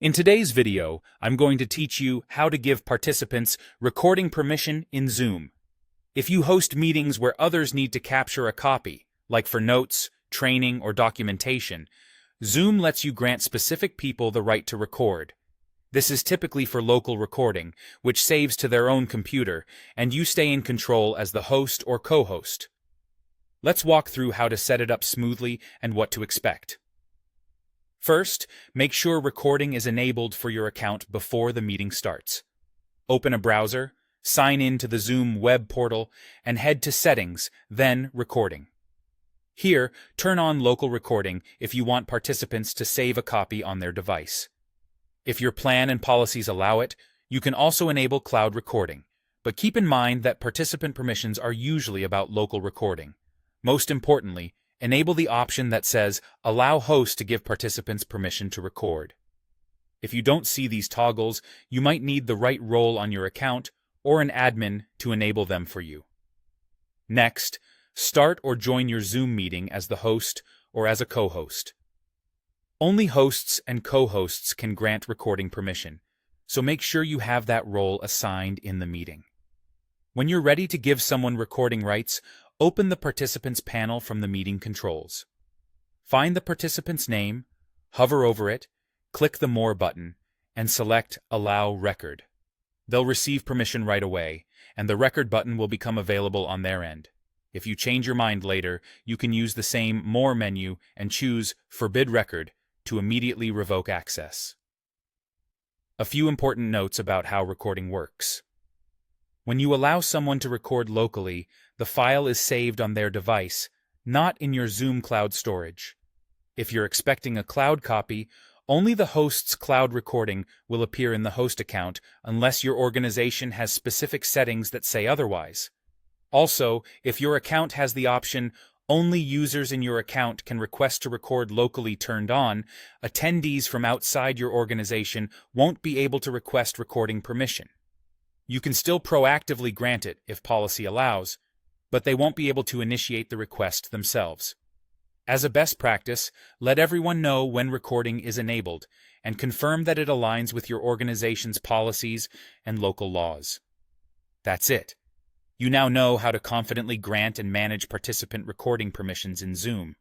In today's video, I'm going to teach you how to give participants recording permission in Zoom. If you host meetings where others need to capture a copy, like for notes, training, or documentation, Zoom lets you grant specific people the right to record. This is typically for local recording, which saves to their own computer, and you stay in control as the host or co-host. Let's walk through how to set it up smoothly and what to expect. First, make sure recording is enabled for your account before the meeting starts. Open a browser, sign in to the Zoom web portal, and head to Settings, then Recording. Here, turn on local recording if you want participants to save a copy on their device. If your plan and policies allow it, you can also enable cloud recording, but keep in mind that participant permissions are usually about local recording. Most importantly, enable the option that says Allow host to give participants permission to record. If you don't see these toggles, you might need the right role on your account or an admin to enable them for you. Next, start or join your Zoom meeting as the host or as a co-host. Only hosts and co-hosts can grant recording permission, so make sure you have that role assigned in the meeting. When you're ready to give someone recording rights, open the participants panel from the meeting controls. Find the participant's name, hover over it, click the More button, and select Allow Record. They'll receive permission right away, and the Record button will become available on their end. If you change your mind later, you can use the same More menu and choose Forbid Record to immediately revoke access. A few important notes about how recording works. When you allow someone to record locally, the file is saved on their device, not in your Zoom cloud storage. If you're expecting a cloud copy, only the host's cloud recording will appear in the host account unless your organization has specific settings that say otherwise. Also, if your account has the option Only users in your account can request to record locally turned on, attendees from outside your organization won't be able to request recording permission. You can still proactively grant it if policy allows, but they won't be able to initiate the request themselves. As a best practice, let everyone know when recording is enabled and confirm that it aligns with your organization's policies and local laws. That's it. You now know how to confidently grant and manage participant recording permissions in Zoom.